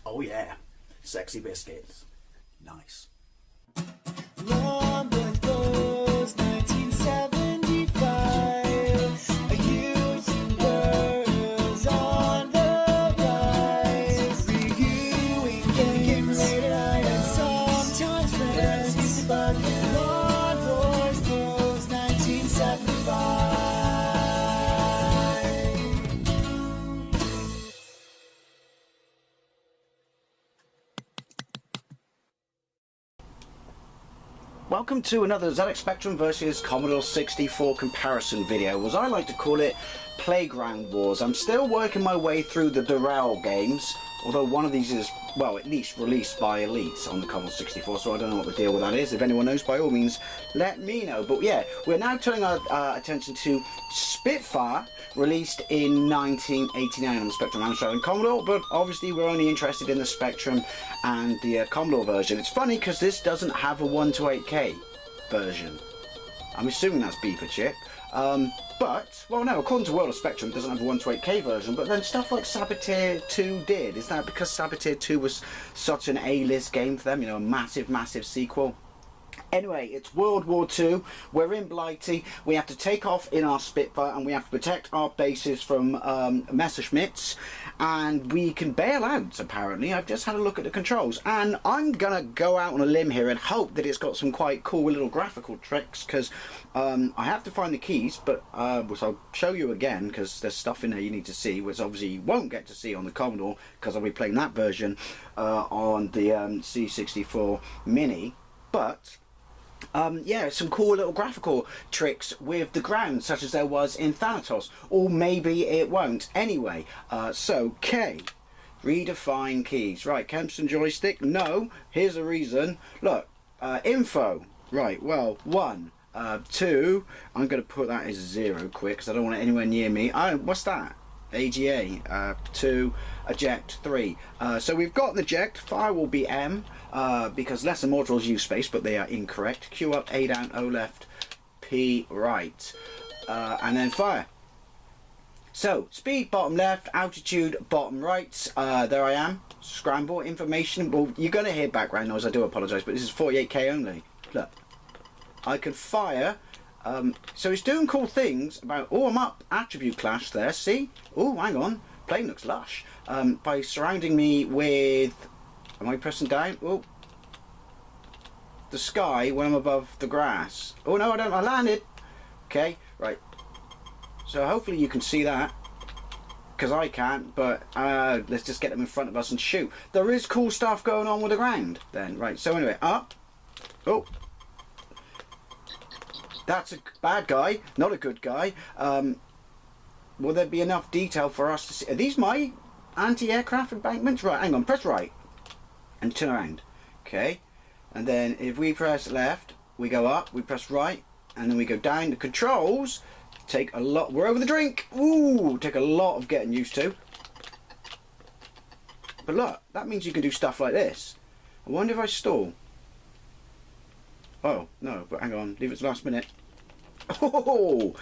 Oh yeah, sexy biscuits. Nice. Long was 1975. A YouTuber on the rise. Reviewing games late at night and sometimes friends. But Long was 1975. Welcome to another ZX Spectrum versus Commodore 64 comparison video, as I like to call it, Playground Wars. I'm still working my way through the Durell games, although one of these is, well, at least released by Elite on the Commodore 64, so I don't know what the deal with that is. If anyone knows, by all means, let me know. But yeah, we're now turning our attention to Spitfire, released in 1989 on the Spectrum and Commodore, but obviously we're only interested in the Spectrum and the Commodore version. It's funny because this doesn't have a 128K version. I'm assuming that's beeper chip. But, well no, according to World of Spectrum it doesn't have a 128K version, but then stuff like Saboteur 2 did. Is that because Saboteur 2 was such an A-list game for them, you know, a massive, massive sequel? Anyway, it's World War II, we're in Blighty, we have to take off in our Spitfire and we have to protect our bases from Messerschmitts, and we can bail out apparently. I've just had a look at the controls and I'm gonna go out on a limb here and hope that it's got some quite cool little graphical tricks, because I have to find the keys, but which I'll show you again because there's stuff in there you need to see, which obviously you won't get to see on the Commodore because I'll be playing that version on the C64 Mini. But yeah, some cool little graphical tricks with the ground, such as there was in Thanatos, or maybe it won't. Anyway, so K, redefine keys. Right, Kempston joystick, no, here's a reason. Look, info, right, well, 1, 2, I'm going to put that as 0 quick, because I don't want it anywhere near me. What's that? AGA, 2, eject, 3. So we've got an eject, fire will be M, because lesser mortals use space, but they are incorrect. Q up, A down, O left, P right, and then fire. So, speed bottom left, altitude bottom right, there I am, scramble, information. Well, you're going to hear background noise, I do apologise, but this is 48K only. Look, I can fire. So it's doing cool things about, oh, I'm up, attribute clash there, see? Oh, hang on, plane looks lush. By surrounding me with, am I pressing down? Oh, the sky when I'm above the grass. Oh no, I don't, I landed. Okay, right. So hopefully you can see that, because I can't, but let's just get them in front of us and shoot. There is cool stuff going on with the ground then, right, so anyway, up. Oh. That's a bad guy, not a good guy. Will there be enough detail for us to see? Are these my anti-aircraft embankments? Right, hang on, press right and turn around. Okay, and then if we press left, we go up, we press right, and then we go down. The controls take a lot, we're over the drink. Ooh, take a lot of getting used to. But look, that means you can do stuff like this. I wonder if I stall. Oh, no, but hang on, leave it to the last minute. Oh,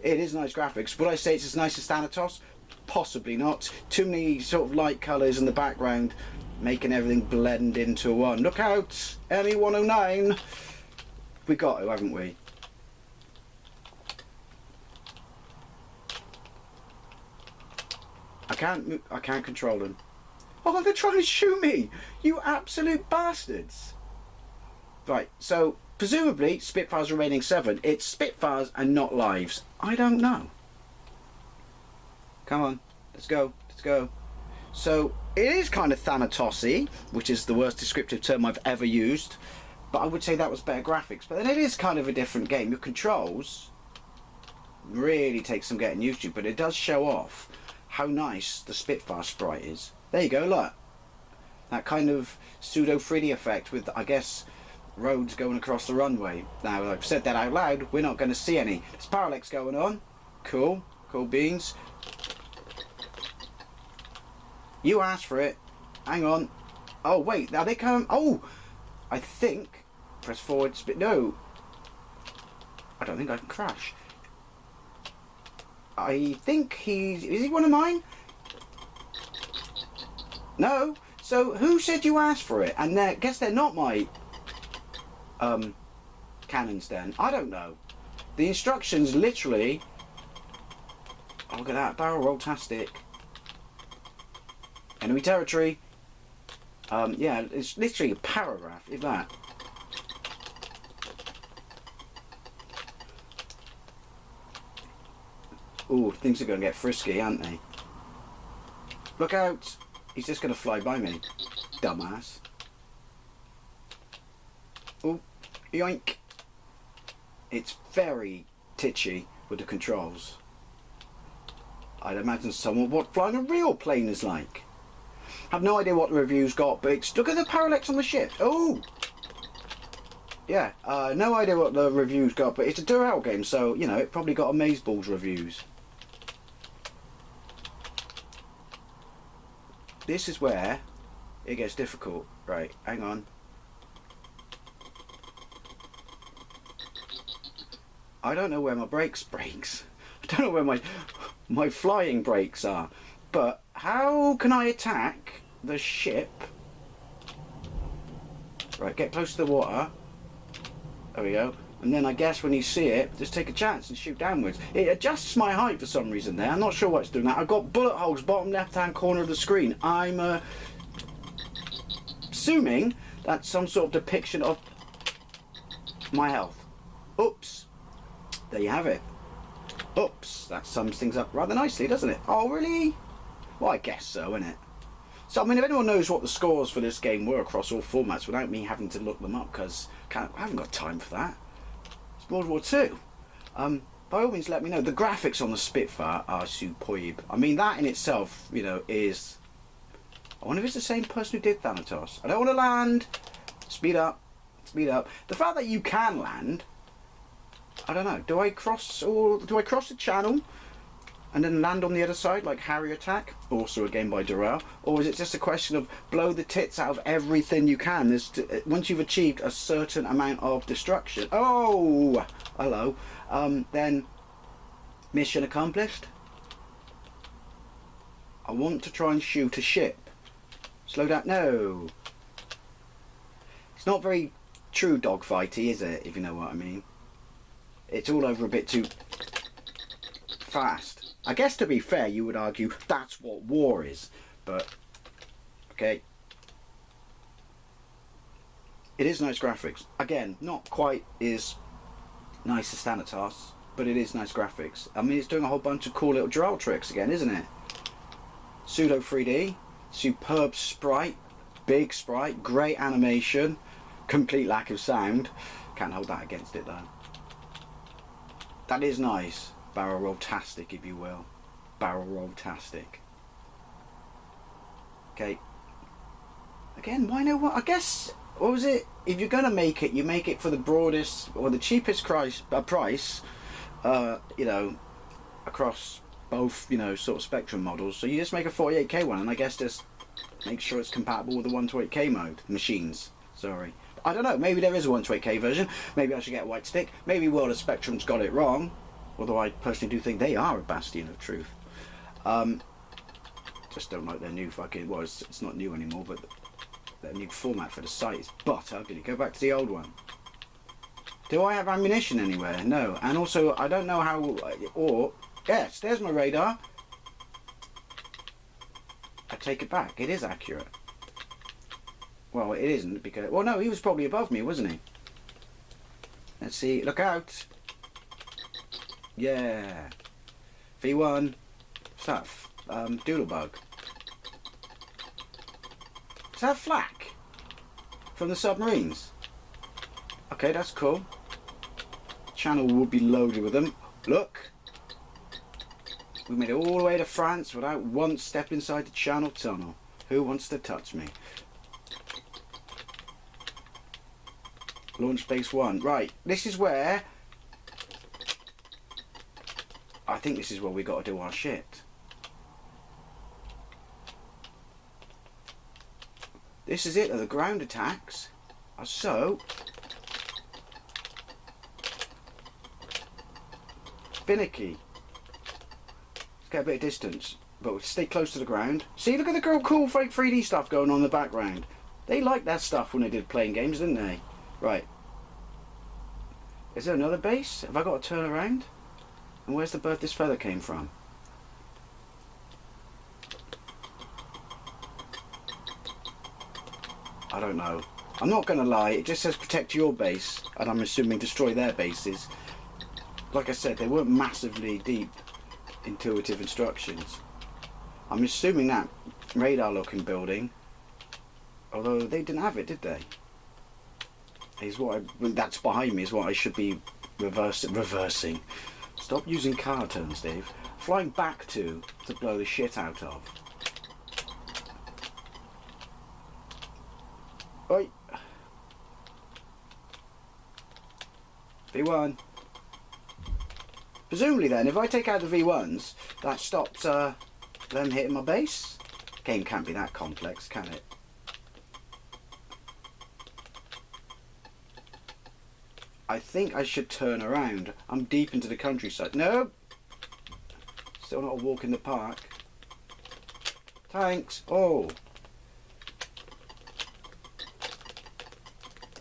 it is nice graphics. Would I say it's as nice as Thanatos? Possibly not. Too many sort of light colours in the background, making everything blend into one. Look out, ME109. We got to, haven't we? I can't control them. Oh, they're trying to shoot me! You absolute bastards! Right, so presumably Spitfire's remaining 7. It's Spitfires and not lives. I don't know. Come on, let's go, let's go. So it is kind of Thanatos-y, which is the worst descriptive term I've ever used, but I would say that was better graphics. But then it is kind of a different game. Your controls really take some getting used to, but it does show off how nice the Spitfire sprite is. There you go, look. That kind of pseudo 3D effect with, I guess, roads going across the runway. Now, I've said that out loud, we're not going to see any. There's parallax going on. Cool, cool beans. You asked for it. Hang on. Oh, wait, now they come. Oh, I think. Press forward, no. I don't think I can crash. I think is he one of mine? No. So who said you asked for it? And I guess they're not my cannons then. I don't know. The instructions literally... Oh, look at that. Barrel roll-tastic. Enemy territory. Yeah, it's literally a paragraph, if that. Ooh, things are going to get frisky, aren't they? Look out! He's just going to fly by me. Dumbass. Ooh, yoink. It's very titchy with the controls. I'd imagine someone what flying a real plane is like. Have no idea what the reviews got, but it's, look at the parallax on the ship. Oh! Yeah, no idea what the reviews got, but it's a Durell game, so, you know, it probably got amazeballs reviews. This is where it gets difficult. Right, hang on. I don't know where my brakes. I don't know where my flying brakes are. But how can I attack the ship? Right, get close to the water. There we go. And then I guess when you see it, just take a chance and shoot downwards. It adjusts my height for some reason there. I'm not sure what's doing that. I've got bullet holes bottom left-hand corner of the screen. I'm assuming that's some sort of depiction of my health. Oops. There you have it. Oops. That sums things up rather nicely, doesn't it? Oh, really? Well, I guess so, innit? So, I mean, if anyone knows what the scores for this game were across all formats without me having to look them up, because I haven't got time for that. It's World War II. By all means, let me know. The graphics on the Spitfire are superb. I mean, that in itself, you know, is... I wonder if it's the same person who did Thanatos. I don't want to land. Speed up. Speed up. The fact that you can land... I don't know. Do I cross the channel and then land on the other side like Harrier Attack? Also a game by Durell. Or is it just a question of blow the tits out of everything you can? Once you've achieved a certain amount of destruction. Oh! Hello. Then mission accomplished. I want to try and shoot a ship. Slow down. No. It's not very true dogfighty, is it? If you know what I mean. It's all over a bit too fast. I guess to be fair, you would argue that's what war is. But, okay. It is nice graphics. Again, not quite as nice as Thanatos, but it is nice graphics. I mean, it's doing a whole bunch of cool little Durell tricks again, isn't it? Pseudo 3D, superb sprite, big sprite, great animation, complete lack of sound. Can't hold that against it though. That is nice. Barrel roll-tastic, if you will. Barrel roll-tastic. Okay. Again, why no one? I guess, what was it? If you're going to make it, you make it for the broadest or the cheapest price, you know, across both, you know, sort of Spectrum models. So you just make a 48K one, and I guess just make sure it's compatible with the 128K mode machines. Sorry. I don't know, maybe there is a 128K version. Maybe I should get a white stick. Maybe World of Spectrum's got it wrong. Although I personally do think they are a bastion of truth. Just don't like their new fucking... Well, it's not new anymore, but their new format for the site is butt ugly. Go back to the old one. Do I have ammunition anywhere? No. And also, I don't know how... Or... Yes, there's my radar. I take it back. It is accurate. Well, it isn't because... Well, no, he was probably above me, wasn't he? Let's see. Look out. Yeah. V1. What's that? Doodlebug. Is that flak? From the submarines? Okay, that's cool. Channel would be loaded with them. Look. We made it all the way to France without once step inside the Channel Tunnel. Who wants to touch me? Launch base 1. Right, this is where... I think this is where we got to do our shit. This is it, the ground attacks are so... finicky. Let's get a bit of distance. but we'll stay close to the ground. See, look at the cool fake 3D stuff going on in the background. They liked that stuff when they did playing games, didn't they? Right. Is there another base? Have I got to turn around? And where's the bird this feather came from? I don't know. I'm not going to lie, it just says protect your base, and I'm assuming destroy their bases. Like I said, they weren't massively deep, intuitive instructions. I'm assuming that radar looking building, although they didn't have it, did they? Is what that's behind me is what I should be reversing. Stop using car turns, Dave. Flying back to blow the shit out of. Oi. V1. Presumably then, if I take out the V1s, that stops them hitting my base. Game can't be that complex, can it? I think I should turn around. I'm deep into the countryside. No! Still not a walk in the park. Thanks. Oh.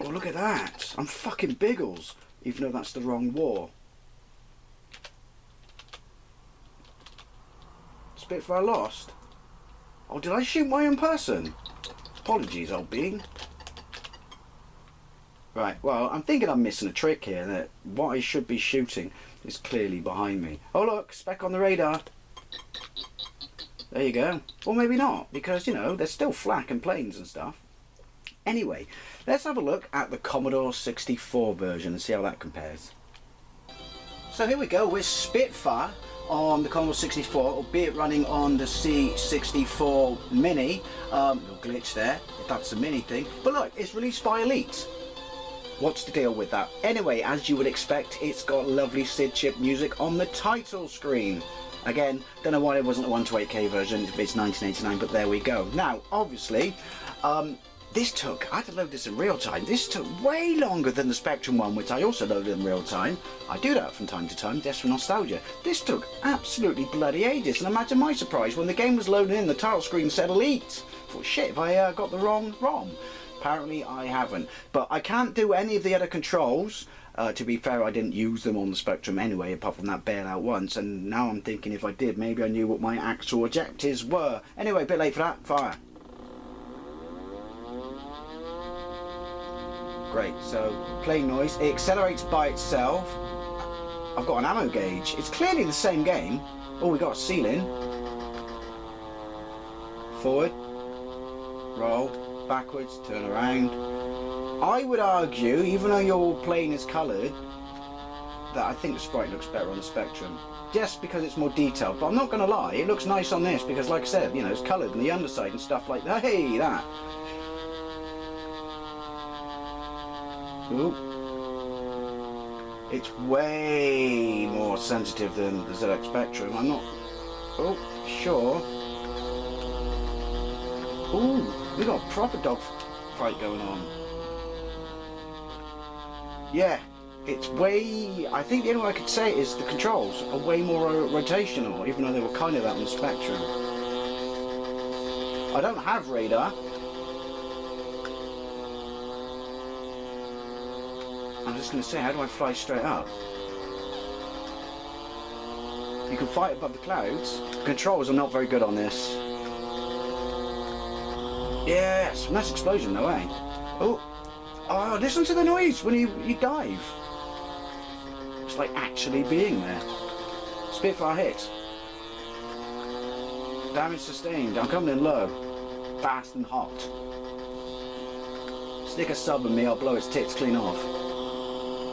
Oh, look at that. I'm fucking Biggles. Even though that's the wrong war. Spitfire lost? Oh, did I shoot my own person? Apologies, old being. Right, well, I'm thinking I'm missing a trick here, that what I should be shooting is clearly behind me. Oh look, speck on the radar. There you go. Or maybe not, because, you know, there's still flak and planes and stuff. Anyway, let's have a look at the Commodore 64 version and see how that compares. So here we go with Spitfire on the Commodore 64, albeit running on the C64 Mini. Little glitch there, if that's a mini thing. But look, it's released by Elite. What's the deal with that? Anyway, as you would expect, it's got lovely SID chip music on the title screen. Again, don't know why it wasn't a 128K version if it's 1989, but there we go. Now, obviously, this took, I had to load this in real time, this took way longer than the Spectrum one, which I also loaded in real time. I do that from time to time, just for nostalgia. This took absolutely bloody ages, and imagine my surprise when the game was loading in, the title screen said Elite. I thought, shit, have I got the wrong ROM? Apparently I haven't. But I can't do any of the other controls. To be fair, I didn't use them on the Spectrum anyway, apart from that bailout once, and now I'm thinking if I did, maybe I knew what my actual objectives were. Anyway, a bit late for that. Fire. Great, so playing noise, it accelerates by itself. I've got an ammo gauge. It's clearly the same game. Oh, we got a ceiling. Forward, roll, backwards, turn around. I would argue, even though your plane is coloured, that I think the sprite looks better on the Spectrum. Just because it's more detailed, but I'm not going to lie, it looks nice on this because, like I said, you know, it's coloured on the underside and stuff like that. Hey, that. Ooh. It's way more sensitive than the ZX Spectrum. I'm not sure. Ooh, we got a proper dog fight going on. Yeah, it's way... I think the only way I could say it is the controls are way more rotational, even though they were kind of that on the Spectrum. I don't have radar. I'm just going to say, how do I fly straight up? You can fight above the clouds. The controls are not very good on this. Yes, nice explosion though, eh? Oh, listen to the noise when you dive. It's like actually being there. Spitfire hit. Damage sustained. I'm coming in low. Fast and hot. Stick a sub in me, I'll blow its tits clean off.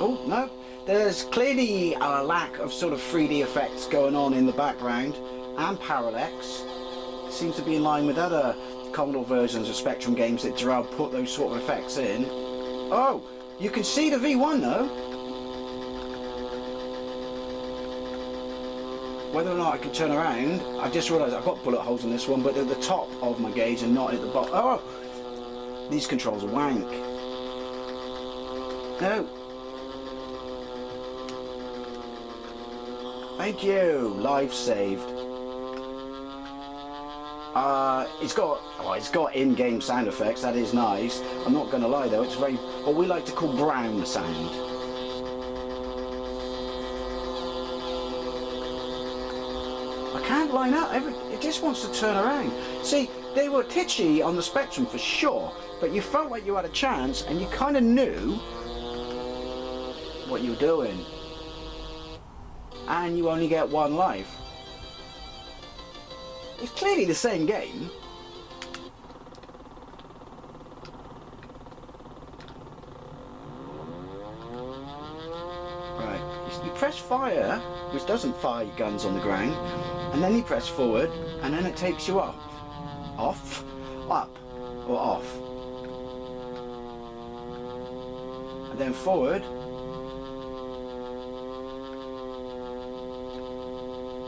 Oh, no. There's clearly a lack of sort of 3D effects going on in the background, and parallax. It seems to be in line with other Commodore versions of Spectrum games that Durell put those sort of effects in. Oh, you can see the V1 though. Whether or not I can turn around, I've just realised I've got bullet holes in this one, but they're at the top of my gauge and not at the bottom. Oh, these controls are wank. No. Thank you, life saved. It's got in-game sound effects. That is nice. I'm not going to lie though. It's very what we like to call brown sound. I can't line up. It just wants to turn around. See, they were titchy on the Spectrum for sure, but you felt like you had a chance, and you kind of knew what you were doing, and you only get one life. It's clearly the same game. Right, you press fire, which doesn't fire your guns on the ground, and then you press forward, and then it takes you up, up, or off, and then forward.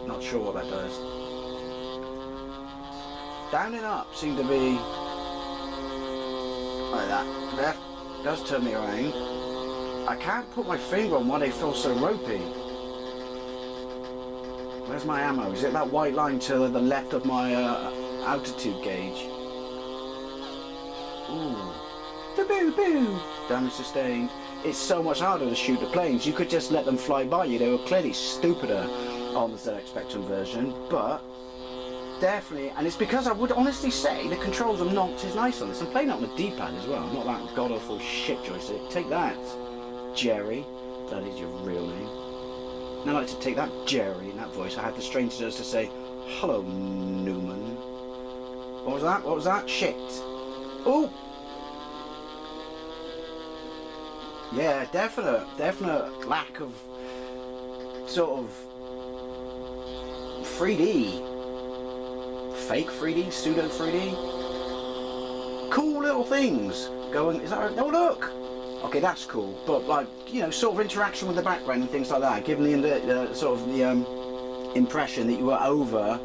Not sure what that does. Down and up seem to be like that. Left does turn me around. I can't put my finger on why they feel so ropey. Where's my ammo? Is it that white line to the left of my altitude gauge? Ooh. Boo-boo-boo! Damage sustained. It's so much harder to shoot the planes. You could just let them fly by you. They were clearly stupider on the ZX Spectrum version, but definitely, and it's because I would honestly say the controls are not as nice on this. I'm playing it on the D-pad as well, not that god-awful shit joystick. Take that, Jerry. That is your real name. And I like to take that, Jerry, in that voice. I had the strangeness to say, hello, Newman. What was that? What was that? Shit. Oh! Yeah, definite lack of sort of 3D. Fake 3D, pseudo 3D. Cool little things going. Is that right? Oh look. Okay, that's cool. But like, you know, sort of interaction with the background and things like that, giving the sort of the impression that you were over,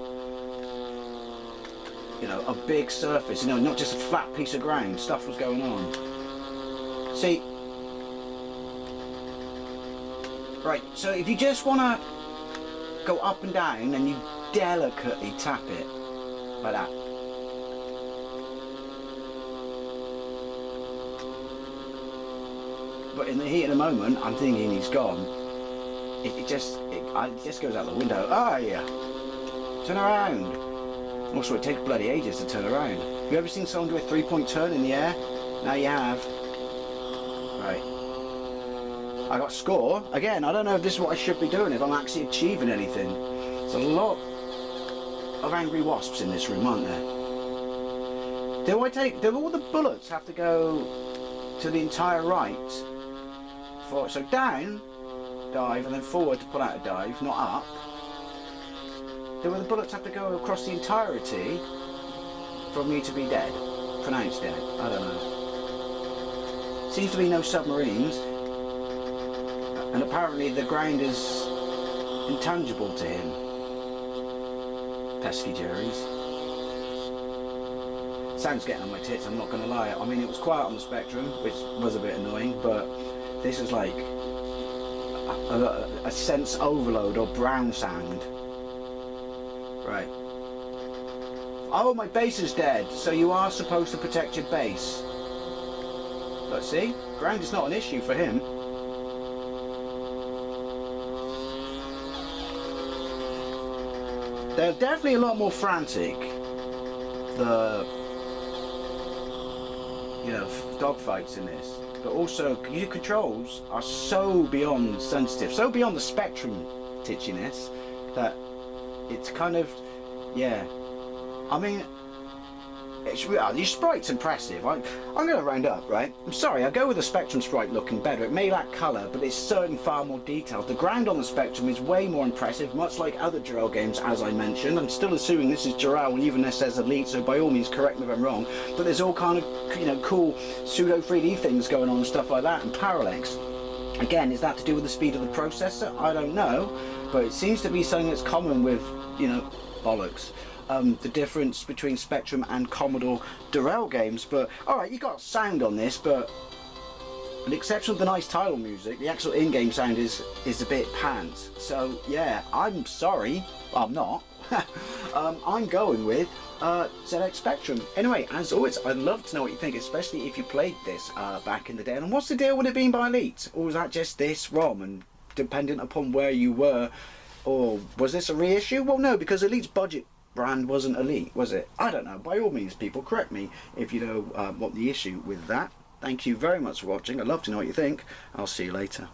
you know, a big surface. You know, not just a flat piece of ground. Stuff was going on. See. Right. So if you just want to go up and down, and you delicately tap it. Like that. But in the heat of the moment, I'm thinking he's gone. It just goes out the window. Ah, yeah. Turn around. Also, it takes bloody ages to turn around. Have you ever seen someone do a 3-point turn in the air? Now you have. Right. I got score. Again, I don't know if this is what I should be doing, if I'm actually achieving anything. There's a lot of angry wasps in this room, aren't there? Do all the bullets have to go to the entire right? So down, dive, and then forward to pull out a dive, not up. Do all the bullets have to go across the entirety for me to be dead? Pronounced dead? I don't know. Seems to be no submarines, and apparently the ground is intangible to him. Pesky Jerry's. Sound's getting on my tits, I'm not going to lie. I mean, it was quiet on the Spectrum, which was a bit annoying, but this is like a sense overload or brown sound. Right. Oh, my base is dead, so you are supposed to protect your base. But see, ground is not an issue for him. They're definitely a lot more frantic. The, you know, dogfights in this, but also your controls are so beyond sensitive, so beyond the Spectrum titchiness that it's kind of, yeah. I mean, it's real. Your sprite's impressive. I'm going to round up, right? I'm sorry, I go with the Spectrum sprite looking better. It may lack colour, but it's certainly far more detailed. The ground on the Spectrum is way more impressive, much like other Durell games, as I mentioned. I'm still assuming this is Durell, even this says Elite, so by all means correct me if I'm wrong. But there's all kind of, you know, cool pseudo 3D things going on and stuff like that, and parallax. Again, is that to do with the speed of the processor? I don't know, but it seems to be something that's common with, you know, bollocks. The difference between Spectrum and Commodore Durell games. But alright, you got sound on this, but with the exception of the nice title music, the actual in-game sound is a bit pants. So yeah, I'm sorry, well, I'm not, I'm going with ZX Spectrum. Anyway, as always, I'd love to know what you think, especially if you played this back in the day. And what's the deal with it being by Elite? Or was that just this ROM and dependent upon where you were? Or was this a reissue? Well, no, because Elite's budget brand wasn't Elite, was it? I don't know. By all means, people, correct me if you know what the issue with that. Thank you very much for watching. I'd love to know what you think. I'll see you later.